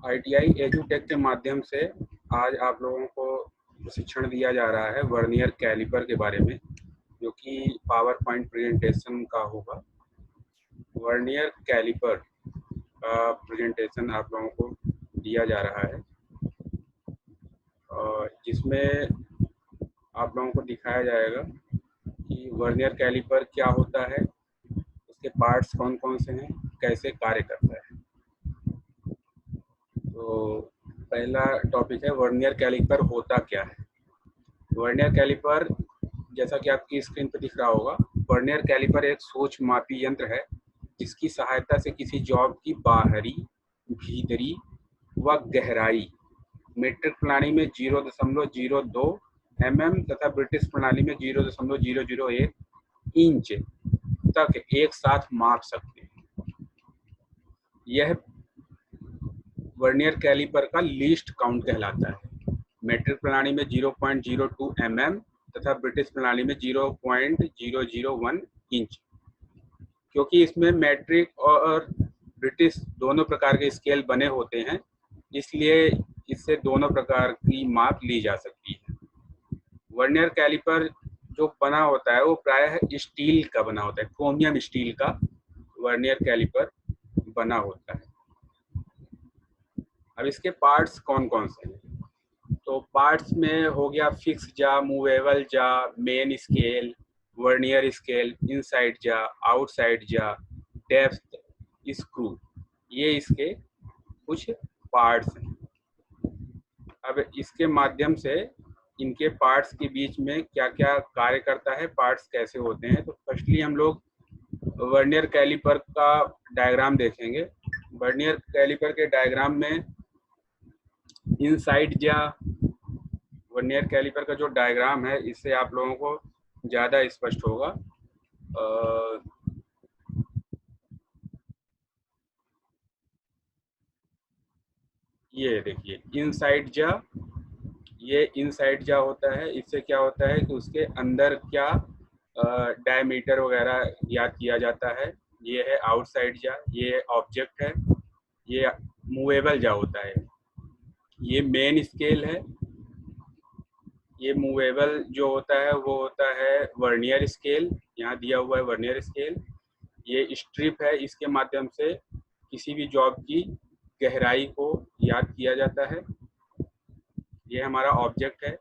ITI एजुटेक के माध्यम से आज आप लोगों को प्रशिक्षण दिया जा रहा है वर्नियर कैलिपर के बारे में, जो कि पावर पॉइंट प्रेजेंटेशन का होगा। वर्नियर कैलिपर का प्रेजेंटेशन आप लोगों को दिया जा रहा है, जिसमें आप लोगों को दिखाया जाएगा कि वर्नियर कैलिपर क्या होता है, उसके पार्ट्स कौन कौन से हैं, कैसे कार्य करता है। तो पहला टॉपिक है वर्नियर कैलिपर होता क्या है। वर्नियर कैलिपर, जैसा कि आपकी स्क्रीन पर दिख रहा होगा, वर्नियर कैलिपर एक सोच मापी यंत्र है जिसकी सहायता से किसी जॉब की बाहरी, भीतरी व गहराई मीट्रिक प्रणाली में 0.02 mm तथा ब्रिटिश प्रणाली में 0.001 इंच तक एक साथ माप सकते हैं। यह वर्नियर कैलिपर का लीस्ट काउंट कहलाता है। मीट्रिक प्रणाली में 0.02 mm तथा ब्रिटिश प्रणाली में 0.001 इंच। क्योंकि इसमें मैट्रिक और ब्रिटिश दोनों प्रकार के स्केल बने होते हैं, इसलिए इससे दोनों प्रकार की माप ली जा सकती है। वर्नियर कैलिपर जो बना होता है वो प्रायः स्टील का बना होता है, क्रोमियम स्टील का वर्नियर कैलिपर बना होता है। अब इसके पार्ट्स कौन कौन से हैं? तो पार्ट्स में हो गया फिक्स जा, मूवेबल जा, main scale, vernier scale, inside जा, आउटसाइड जा, डेप्थ, स्क्रू, ये इसके कुछ पार्ट्स हैं। अब इसके माध्यम से इनके पार्ट्स के बीच में क्या क्या कार्य करता है, पार्ट्स कैसे होते हैं। तो फर्स्टली हम लोग वर्नियर कैलिपर का डायग्राम देखेंगे। वर्नियर कैलिपर के डायग्राम में इनसाइड जा, वर्नियर कैलिपर का जो डायग्राम है इससे आप लोगों को ज़्यादा स्पष्ट होगा। ये देखिए इनसाइड जा, ये इनसाइड जा होता है। इससे क्या होता है कि उसके अंदर क्या डायमीटर वगैरह याद किया जाता है। ये है आउटसाइड जा, ये ऑब्जेक्ट है। ये मूवेबल जा होता है। ये मेन स्केल है। ये मूवेबल जो होता है वो होता है वर्नियर स्केल, यहाँ दिया हुआ है वर्नियर स्केल। ये स्ट्रिप है, इसके माध्यम से किसी भी जॉब की गहराई को याद किया जाता है। ये हमारा ऑब्जेक्ट है।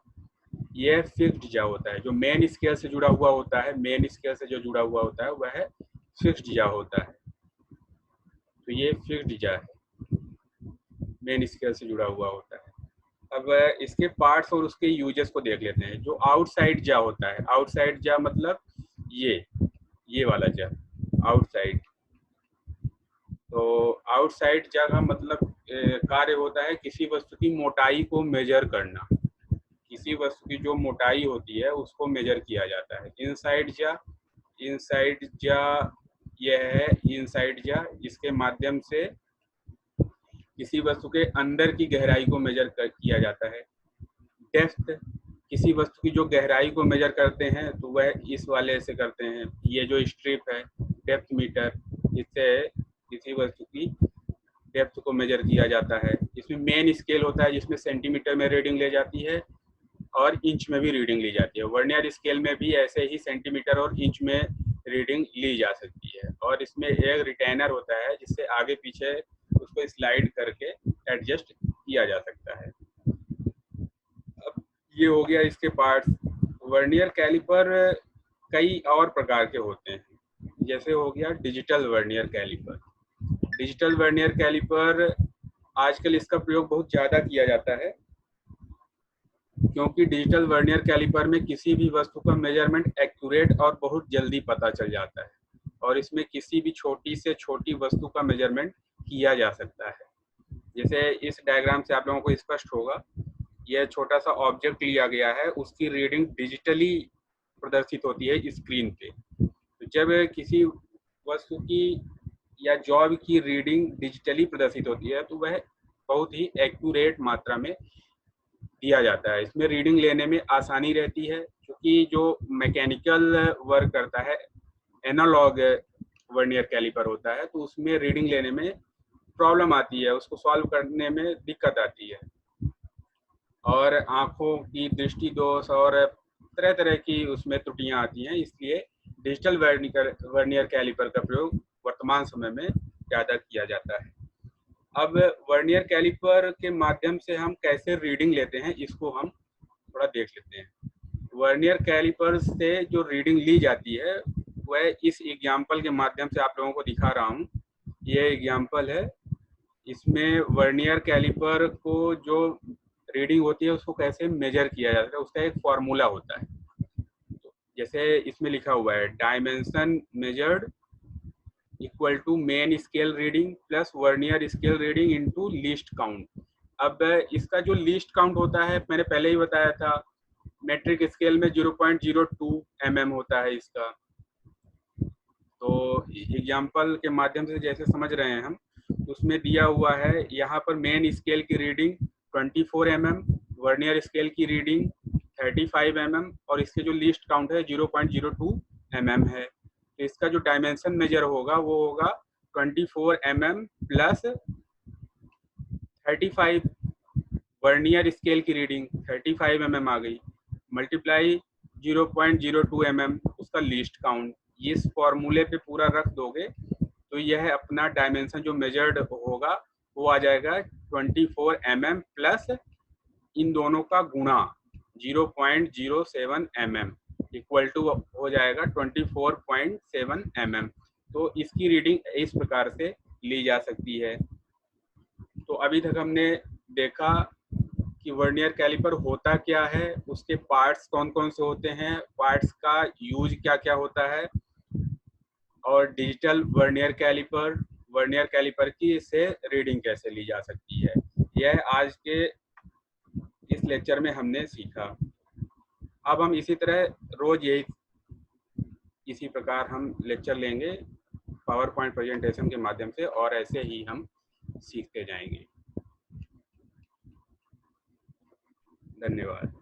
ये फिक्स्ड जा होता है, जो मेन स्केल से जुड़ा हुआ होता है। मेन स्केल से जो जुड़ा हुआ होता है वह फिक्स्ड जा होता है। तो ये फिक्स्ड जा है, मेन स्केल से जुड़ा हुआ होता है। अब इसके पार्ट्स और उसके यूजेस को देख लेते हैं। जो आउटसाइड जा होता है, आउटसाइड जा मतलब ये वाला जा, आउटसाइड। तो आउटसाइड जा का मतलब कार्य होता है किसी वस्तु की मोटाई को मेजर करना। किसी वस्तु की जो मोटाई होती है उसको मेजर किया जाता है। इनसाइड जा, इनसाइड जा यह है इनसाइड जा, इसके माध्यम से किसी वस्तु के अंदर की गहराई को मेजर किया जाता है। डेप्थ, किसी वस्तु की जो गहराई को मेजर करते हैं तो वह इस वाले से करते हैं। ये जो स्ट्रिप है डेप्थ मीटर, इससे किसी वस्तु की डेप्थ को मेजर किया जाता है। इसमें मेन स्केल होता है जिसमें सेंटीमीटर में रीडिंग ले जाती है और इंच में भी रीडिंग ली जाती है। वर्नियर स्केल में भी ऐसे ही सेंटीमीटर और इंच में रीडिंग ली जा सकती है। और इसमें एक रिटेनर होता है जिससे आगे पीछे उसको स्लाइड करके एडजस्ट किया जा सकता है। अब ये हो गया इसके पार्ट्स। वर्नियर कैलिपर कई और प्रकार के होते हैं, जैसे हो गया digital vernier caliper. Digital vernier caliper आजकल इसका प्रयोग बहुत ज़्यादा किया जाता है, क्योंकि डिजिटल वर्नियर कैलिपर में किसी भी वस्तु का मेजरमेंट एक्यूरेट और बहुत जल्दी पता चल जाता है, और इसमें किसी भी छोटी से छोटी वस्तु का मेजरमेंट किया जा सकता है। जैसे इस डायग्राम से आप लोगों को स्पष्ट होगा, यह छोटा सा ऑब्जेक्ट लिया गया है, उसकी रीडिंग डिजिटली प्रदर्शित होती है स्क्रीन पे। तो जब किसी वस्तु की या जॉब की रीडिंग डिजिटली प्रदर्शित होती है तो वह बहुत ही एक्यूरेट मात्रा में दिया जाता है। इसमें रीडिंग लेने में आसानी रहती है, क्योंकि जो मैकेनिकल वर्क करता है, एनालॉग वर्नियर कैलिपर होता है, तो उसमें रीडिंग लेने में प्रॉब्लम आती है, उसको सॉल्व करने में दिक्कत आती है, और आँखों की दृष्टि दोष और तरह-तरह की उसमें त्रुटियाँ आती हैं। इसलिए डिजिटल वर्नियर कैलिपर का प्रयोग वर्तमान समय में ज़्यादा किया जाता है। अब वर्नियर कैलिपर के माध्यम से हम कैसे रीडिंग लेते हैं, इसको हम थोड़ा देख लेते हैं। वर्नियर कैलिपर से जो रीडिंग ली जाती है, वह इस एग्जाम्पल के माध्यम से आप लोगों को दिखा रहा हूँ। ये एग्जाम्पल है, इसमें वर्नियर कैलिपर को जो रीडिंग होती है उसको कैसे मेजर किया जाता है, उसका एक फॉर्मूला होता है। तो जैसे इसमें लिखा हुआ है, dimension measured equal to main scale reading plus vernier scale reading into least count. अब इसका जो लीस्ट काउंट होता है, मैंने पहले ही बताया था, मेट्रिक स्केल में 0.02 mm होता है इसका। तो एग्जाम्पल के माध्यम से जैसे समझ रहे हैं हम, उसमें दिया हुआ है यहाँ पर मेन स्केल की रीडिंग 24 mm, वर्नियर स्केल की रीडिंग 35 mm और इसके जो लीस्ट काउंट है 0.02 mm है। तो इसका जो डायमेंशन मेजर होगा वो होगा 24 mm प्लस 35 वर्नियर स्केल की रीडिंग 35 mm आ गई, मल्टीप्लाई 0.02 mm उसका लीस्ट काउंट। इस फॉर्मूले पे पूरा रख दोगे तो यह अपना डायमेंशन जो मेजर्ड होगा वो आ जाएगा 24 mm प्लस इन दोनों का गुणा 0.07 mm इक्वल टू हो जाएगा 24.7 mm। तो इसकी रीडिंग इस प्रकार से ली जा सकती है। तो अभी तक हमने देखा कि वर्नियर कैलिपर होता क्या है, उसके पार्ट्स कौन कौन से होते हैं, पार्ट्स का यूज क्या क्या होता है, और डिजिटल वर्नियर कैलिपर की से रीडिंग कैसे ली जा सकती है। यह आज के इस लेक्चर में हमने सीखा। अब हम इसी तरह रोज इसी प्रकार हम लेक्चर लेंगे पावर पॉइंट प्रेजेंटेशन के माध्यम से, और ऐसे ही हम सीखते जाएंगे। धन्यवाद।